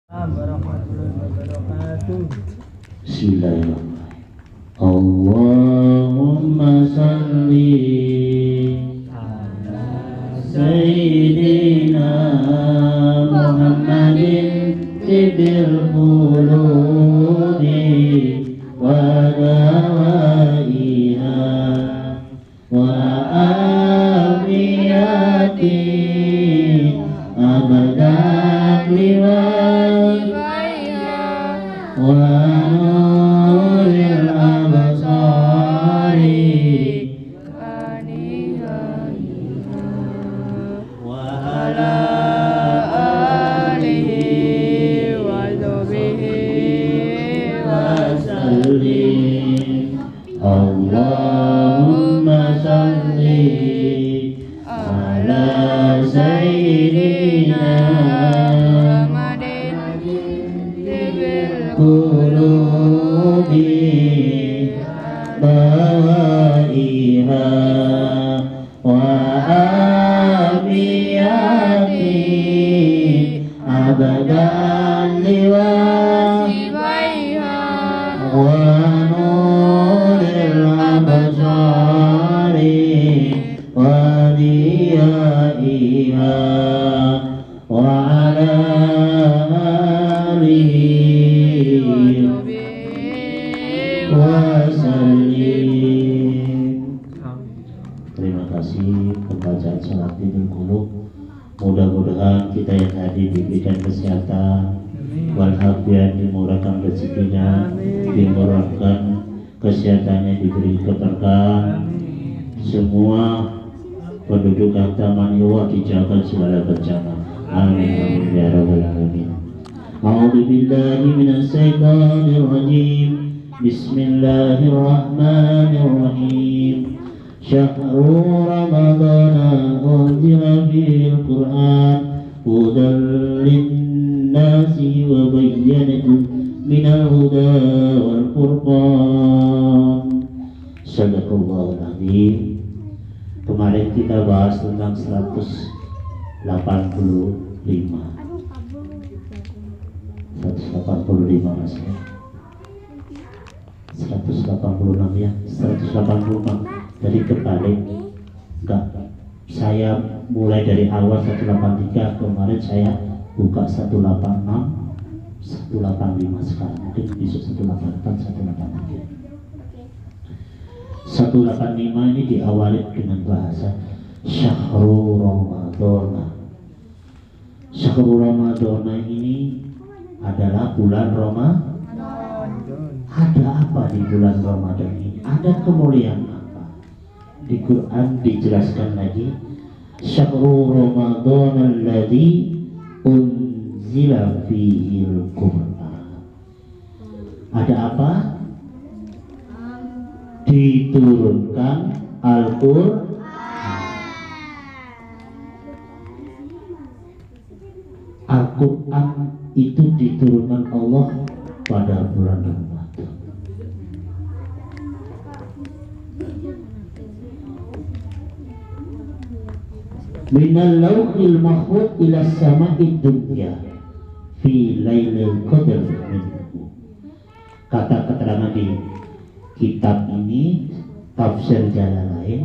warahmatullahi wabarakatuh. Bismillahirrahmanirrahim. Allahumma salli ala Sayyidina Muhammadin tibil qulubi wa dawaiha wa amiyati abadan liwai wa nuril abasari wa ala alihi wa sahbihi wa sallim. Allahumma salli ala Sayyidina qulubi bawaiha wa amiyati abadan liwaiha wa nuril abasari wa diyaiha wa ala alihi wasallim. Terima kasih pembacaan salat Idul Qulub. Mudah-mudahan kita yang hadir diberikan kesehatan, walafiat, dimurahkan rezekinya, dimurahkan kesehatannya, diberi keberkahan. Semua penduduk Taman Allah dijaga segala bencana. Amin amin ya rabbal alamin. A'udzu billahi minasy syaithanir rajim. Bismillahirrahmanirrahim. Syahrul Ramadana unzila fihil Qur'an hudan lin-nasi wa bayyinatin minal huda wal furqan. Sadaqallahul azim. Kemarin kita bahas tentang 185 Mas ya. 186 ya, 185 dari kebalik. Enggak, saya mulai dari awal 183, kemarin saya buka 186 185, sekarang mungkin besok 184 185 ini diawali dengan bahasa Syahrul Ramadana. Syahrul Ramadana ini adalah bulan Ramadan. Ada apa di bulan Ramadan ini? Ada kemuliaan apa? Di Quran dijelaskan lagi, Syahrul Ramadana alladzi unzila fihil Qur'an. Ada apa? Diturunkan Al-Qur'an. Al-Quran itu diturunkan Allah pada bulan Ramadan. Minal lauhil mahfuz ila sama'id dunya fi lailil qadr minhu. Kata keterangan di kitab ini, tafsir Jalalain,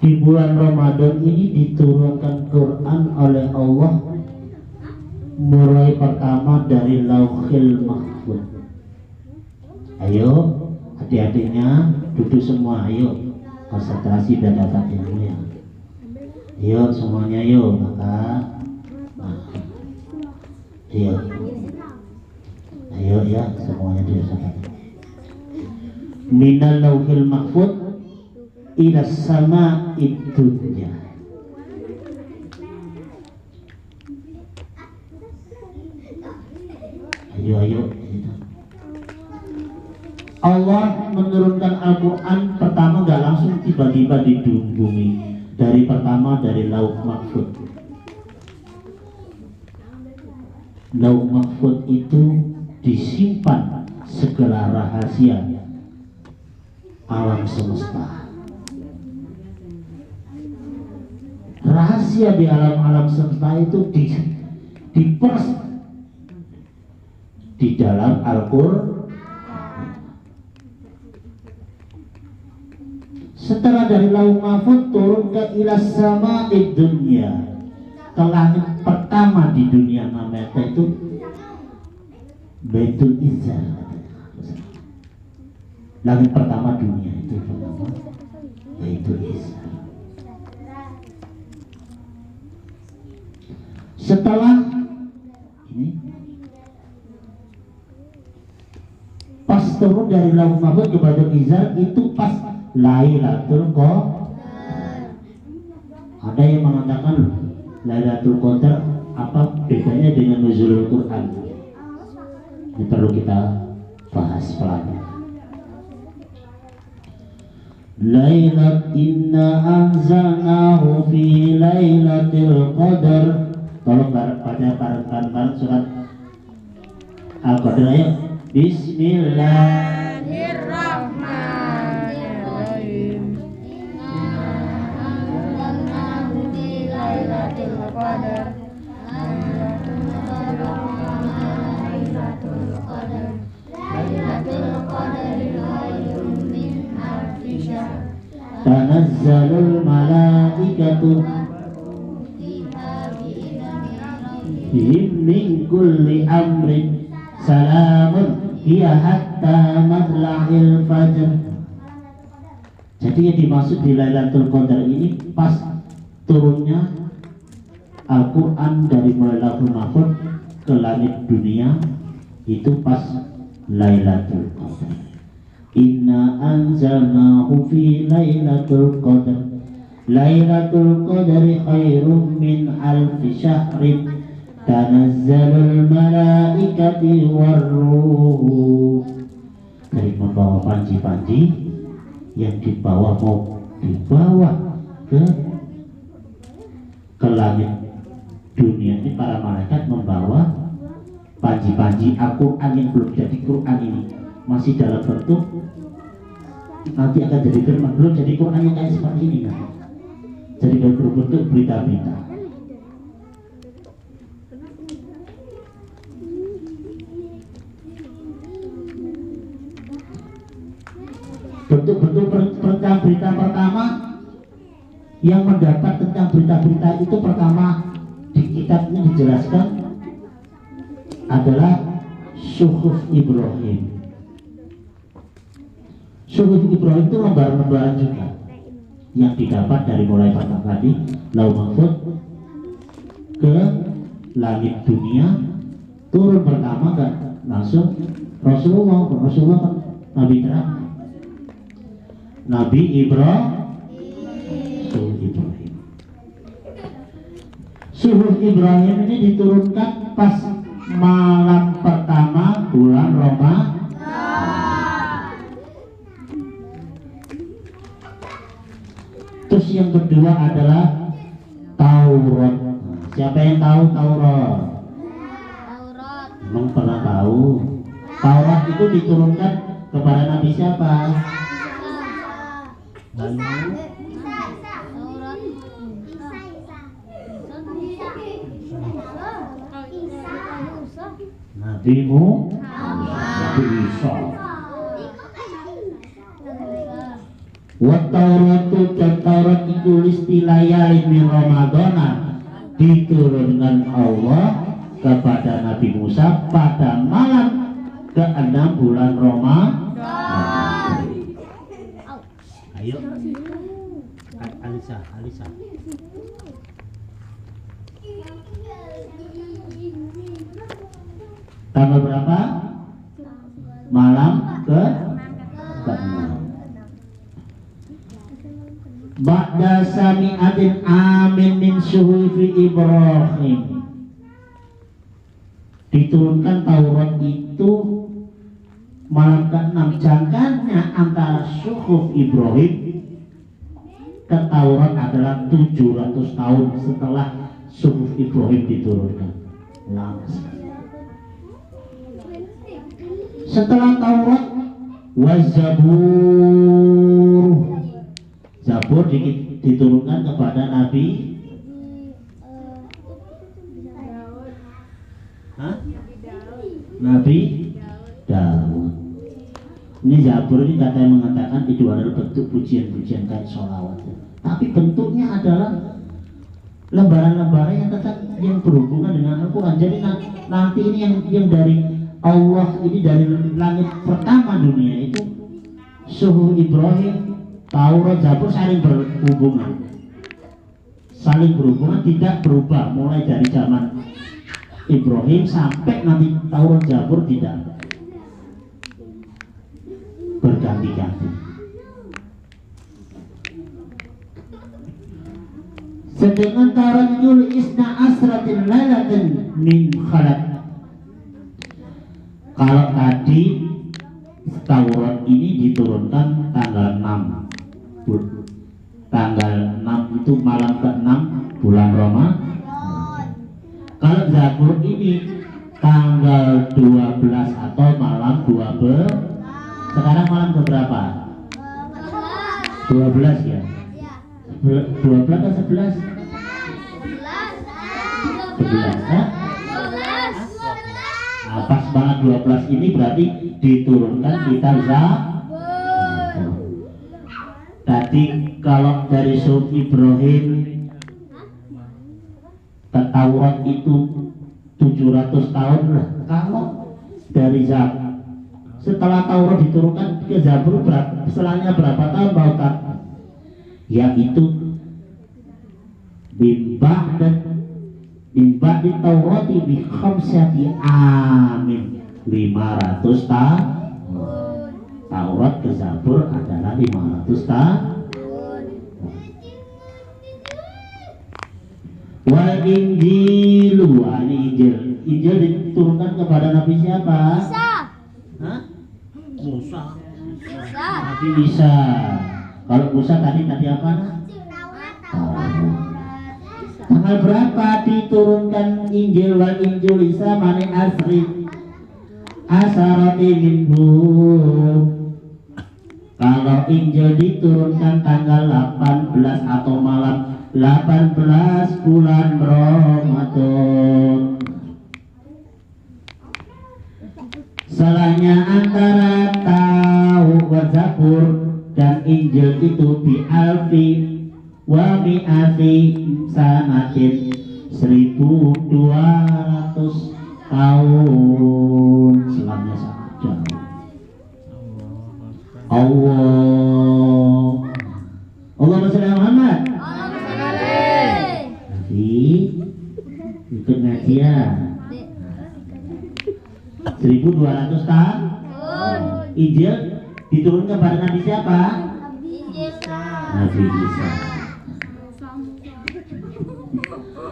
di bulan Ramadan ini diturunkan Quran oleh Allah mulai pertama dari Lauhil Mahfuz. Ayo adik-adiknya duduk semua, ayo konsentrasi dan dapat ilmu ya. Ayo semuanya, ayo maka ayo ya semuanya dirasakan. Minal Lauhil Mahfuz ila sama'id dunya. Ayo. Allah menurunkan Al-Quran pertama gak langsung tiba-tiba di bumi. Dari pertama dari Lauh Mahfuz. Lauh Mahfuz itu disimpan segala rahasia alam semesta. rahasia di alam-alam semesta itu dipers di dalam Al-Qur'an. Setelah dari Lauh Mahfuz turun ke ilas sama'id dunya, ke langit pertama di dunia, namanya itu Baitul Izzah. Langit pertama dunia itu pertama Baitul Izzah. Setelah ini pas turun dari Lauh Mahfuz ke Baitul Izzah itu pas Lailatul Qadar. Ada yang mengatakan Lailatul Qadar apa bedanya dengan nuzulul Quran? Ini perlu kita bahas pelan. Lailat inna anzalnahu fi Lailatul Qadar. Tolong baca bareng surat Al-Qadar, ayo. Bismillahirrahmanirrahim. Tanazzalul malaikatu bihim min kulli amrin salamun hiya hatta matla'il fajr. Jadi yang dimaksud di Lailatul Qadar ini pas turunnya Al-Quran dari mulai Lauhul Mahfuz ke langit dunia, itu pas Lailatul Qadar. Inna anzalnahu fi Lailatul Qadar. Lailatul Qadari khairum min alfi syahrin. Tanazzalul malaikati warruh. Dari membawa panji-panji yang dibawa mau dibawa ke langit dunia ini, para malaikat membawa panji-panji Al-Quran yang belum jadi Quran ini, masih dalam bentuk nanti akan jadi firman, belum jadi Quran yang kayak seperti ini kan, jadi berbentuk berita-berita. Bentuk-bentuk tentang berita pertama yang mendapat tentang berita-berita itu, pertama di kitabnya dijelaskan adalah Suhuf Ibrahim. Suhuf Ibrahim itu lembaran-lembaran juga yang didapat dari mulai pertama tadi Lauh Mahfuz ke langit dunia, turun pertama kan langsung Rasulullah kan Nabi terakhir, Nabi Ibrahim. Suhuf Ibrahim ini diturunkan pas malam pertama bulan Ramadan. Terus yang kedua adalah Taurat. Siapa yang tahu Taurat? Emang pernah tahu? Taurat itu diturunkan kepada Nabi siapa? Nabi Isa. Wa Tauratu, Taurat itu listilayali min Ramadana, diturunkan Allah kepada Nabi Musa pada malam ke-6 bulan Ramadan. Ayo Alisa. Tanggal berapa? Malam ke-6. Ba'da sami'atin amin min suhufi Ibrahim. Diturunkan Taurat itu malam ke-6. Jangkanya antara suhuf Ibrahim ke Taurat adalah 700 tahun setelah suhuf Ibrahim diturunkan. Lama sekali. Setelah Taurat Zabur diturunkan kepada Nabi Nabi Daud. Ini Zabur ini katanya mengatakan itu adalah bentuk pujian-pujian kayak sholawat. Tapi bentuknya adalah lembaran-lembaran yang tetap yang berhubungan dengan Al-Quran. Jadi nanti ini yang dari Allah, ini dari langit pertama dunia itu suhu Ibrahim, Taurat, Zabur saling berhubungan. Saling berhubungan, tidak berubah mulai dari zaman Ibrahim sampai nanti Taurat, Zabur tidak berganti-ganti. Sedangkan Taurat yul isna asratin lailatin min khalaq. Kalau tadi Taurat ini diturunkan tanggal 6. Tanggal 6 itu malam ke-6 bulan Ramadan. Kalau Zabur ini tanggal 12 atau malam 12. Sekarang malam ke berapa? 12 ya? 12 atau 11? 11 ya? Nah, pas banget 12 ini berarti diturunkan kitab Zabur. Tadi kalau dari surat Ibrahim ke Taurat itu 700 tahun lah. Kalau dari Zabur setelah Taurat diturunkan ke Zabur setelahnya berapa tahun Pak Ustaz? Yaitu bimba di Taurat bi khamsati amin 500 tahun. Taurat ke Zabur adalah 500 tahun. Wal Injilu, ini Injil diturunkan kepada Nabi siapa? Hah? Musa. Nabi Isa. Kalau Musa tadi apa? Tanggal berapa diturunkan Injil wal Injil Isa mane asri asarati minhu. Kalau Injil diturunkan tanggal 18 atau malam 18 bulan Ramadan. Salahnya antara Taurat, Zabur dan Injil itu bi alfi wa mi'ati sanatin 1200 tahun. Selangnya sangat jauh. Allahumma sholli ala Muhammad. Nabi ikut ngaji ya. 1200 tahun. Injil diturunkan kepada Nabi siapa? Nabi Isa.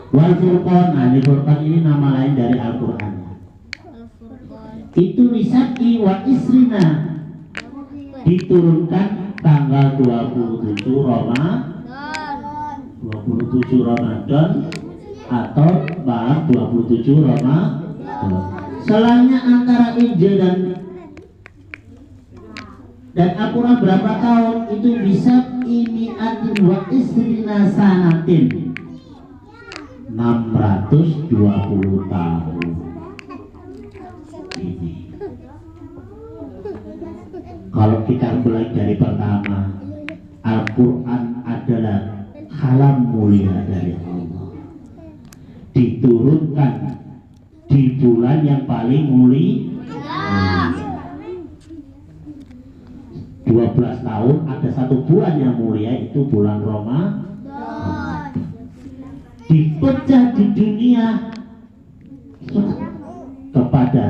Wal Furqan, nah di Furqan ini nama lain dari Al-Quran. Itu Nisaki wa Isrina diturunkan tanggal 27 Ramadan atau malam 27 Ramadan. Selanya antara Injil dan Al-Quran berapa tahun? Itu bisa ini wa isrina sanatin 620 tahun. Ini kalau kita mulai dari pertama, Al-Quran adalah kalam mulia dari Allah, diturunkan di bulan yang paling mulia. 12 tahun ada satu bulan yang mulia, itu bulan Ramadan. Dipecah di dunia kepada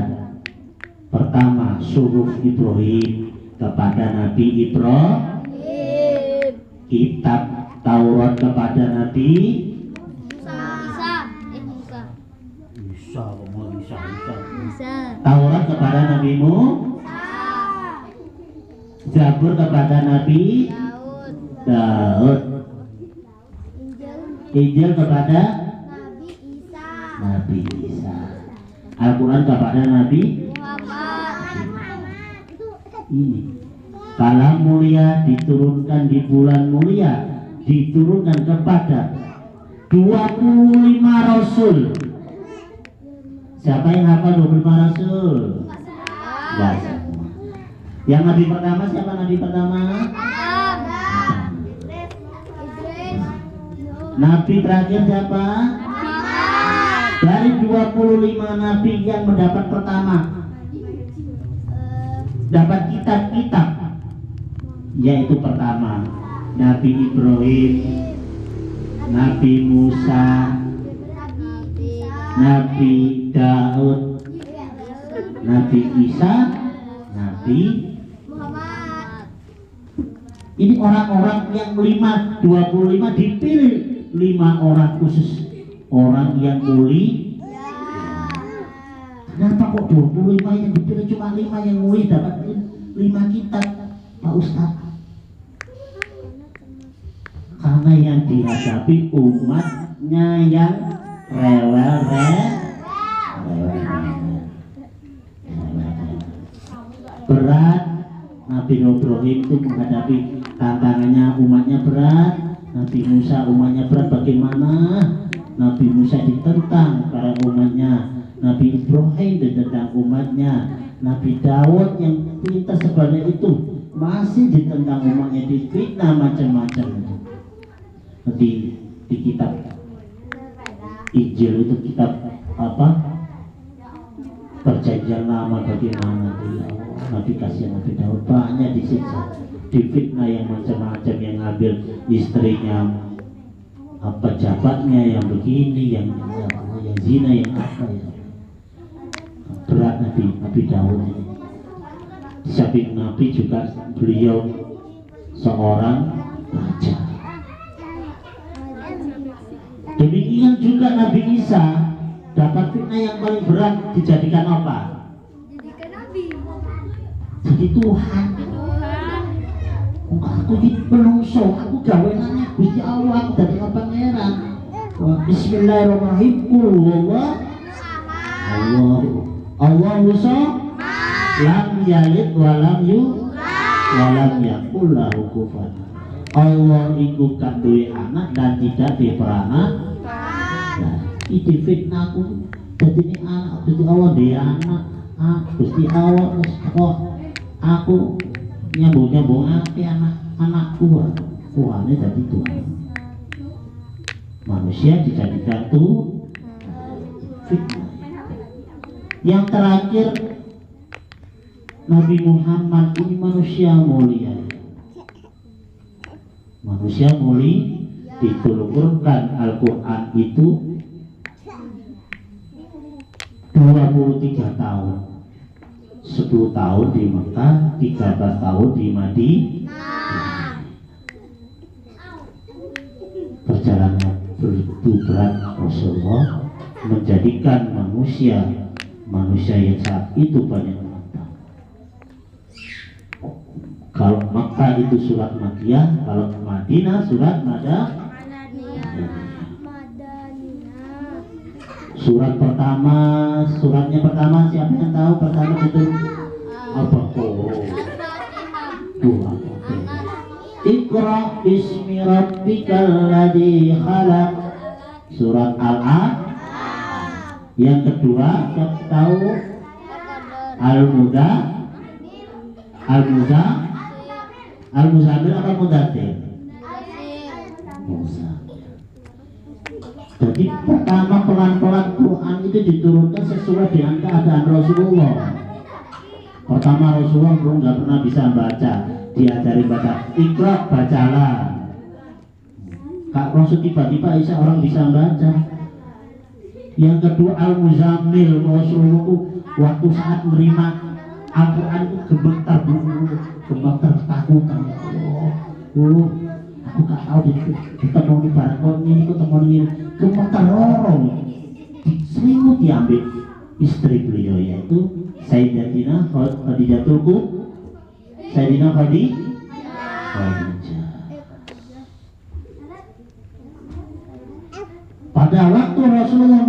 pertama suhuf Ibrahim kepada Nabi Ibrahim, kitab Taurat kepada Nabi Taurat kepada Nabi Musa, Zabur kepada Nabi Daud, Injil kepada Nabi Isa, Al-Quran kepada Nabi ini. Kalam mulia diturunkan di bulan mulia, diturunkan kepada 25 Rasul Siapa yang hafal 25 Rasul? Ya, semua. Yang nabi pertama siapa nabi pertama? Nabi terakhir siapa? Dari 25 nabi yang mendapat pertama dapat kitab-kitab, yaitu pertama Nabi Ibrahim, Nabi Musa, Nabi Daud, Nabi Isa, Nabi Muhammad. Ini orang-orang yang 25 dipilih 5 orang khusus, orang yang mulia. Kenapa kok 25 yang dipilih cuma 5 yang mulia dapat 5 kitab, Pak Ustadz? Karena yang dihadapi umatnya yang rewel. Berat. Nabi Ibrahim itu menghadapi tantangannya, umatnya berat. Nabi Musa umatnya berat, bagaimana? Nabi Musa ditentang para umatnya, Nabi Ibrahim ditentang umatnya, Nabi Daud yang pintar sebanyak itu masih ditentang umatnya, difitnah macam-macam. Di kitab Injil itu kitab apa? Perjanjian lama bagaimana tuh ya Allah, Nabi kasih Nabi Daud banyak disiksa, difitnah yang macam-macam, yang ngambil istrinya, apa jabatnya yang begini, yang zina, yang apa ya. Berat Nabi Daud ini. Di samping Nabi juga beliau seorang raja. Demikian juga Nabi Isa dapat fitnah yang paling berat, dijadikan apa? Jadikan nabi. Jadi Tuhan. Aku ini penungso, aku gawenannya Gusti Allah, aku dari pangeran. Bismillahirrahmanirrahim. Allahu samad, lam yalid walam yakul lahu kufuwan. Allah iku gak duwe anak dan tidak diperanak. Nah, iki fitnahku. Dadi ini anak Gusti Allah dia anak. Gusti Allah kok aku nyambung anakku. Kuwane dadi Tuhan. Manusia dijadikan tuh fitnah. Yang terakhir Nabi Muhammad ini manusia mulia. Manusia mulia diturunkan Al-Quran itu 23 tahun, 10 tahun di Mekah, 13 tahun di Madinah. Perjalanan begitu berat Rasulullah menjadikan manusia yang saat itu banyak menentang. Kalau Mekah itu surat Makkiyah, kalau Madinah surat Madaniyah. Suratnya pertama siapa yang tahu? Pertama itu apa? Iqra bismi rabbikal ladzi khalaq. Surat Al-Alaq. Yang kedua siapa tahu? Al-Muzammil apa Mudaththir? Jadi pertama pelan-pelan Quran itu diturunkan sesuai dengan keadaan Rasulullah. Pertama Rasulullah belum nggak pernah bisa baca, diajari baca. Iqra, bacalah. Kak Rasul tiba-tiba Isa orang bisa baca. Yang kedua Al-Muzammil, Rasulullah waktu saat menerima Al-Quran itu gemetar ketakutan. Aku gak tahu ketemu di barang ini, ketemu ini gemetar lorong. Selimut diambil istri beliau yaitu Sayyidatina Khadijatul Khadijah. Pada waktu Rasulullah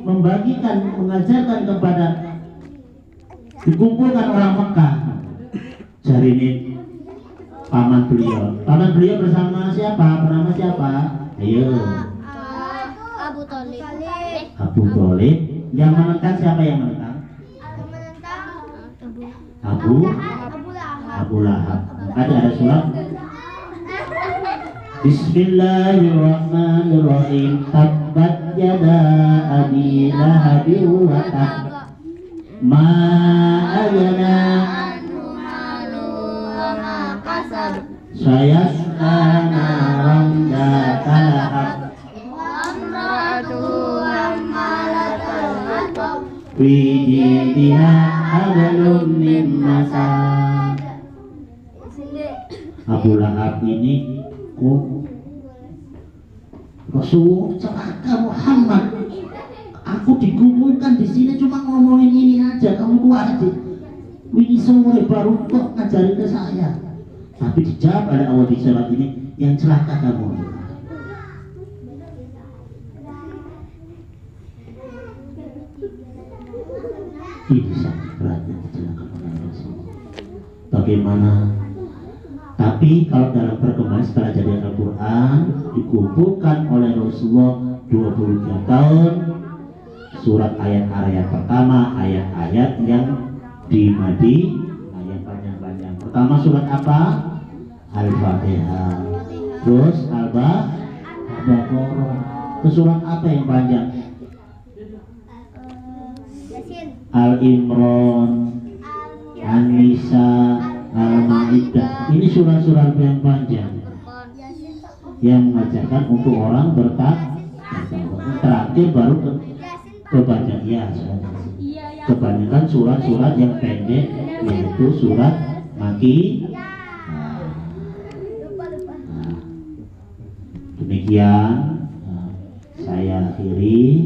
mengajarkan kepada dikumpulkan orang Mekah, jari ini paman beliau bersama siapa? Bernama siapa? Ayo. Abu Thalib. Abu Thalib Yang menentang siapa yang menentang? Abu Lahab. Ada surat. Bismillahirrahmanirrahim. Tabbat yada abi lahabin wa tab. Ma aghna sayasla naran dzata lahab. Fi jidha hablum min masad. Abu Lahab ini Rasul celaka Muhammad. Aku dikumpulkan di sini cuma ngomongin ini aja, kamu kuatir. Ini sore baru kok ngajarin ke saya. Tapi dijawab oleh Allah di surat ini, yang celaka kamu. Ini sangat beratnya kecelakaan oleh Rasul. Bagaimana? Tapi kalau dalam perkembangan setelah jadi Al-Quran dikumpulkan oleh Rasulullah 23 tahun surat ayat-ayat pertama, ayat-ayat yang di Madinah, ayat panjang-panjang. Pertama surat apa? Al-Fatihah. Terus Al-Baqarah. Terus surat apa yang panjang? Al-Imran, An-Nisa, Al-Maidah. Ini surat-surat yang panjang yang mengajarkan untuk orang bertakwa. Terakhir baru kebaca ya. Kebanyakan surat-surat yang pendek yaitu surat Maki. Demikian saya akhiri.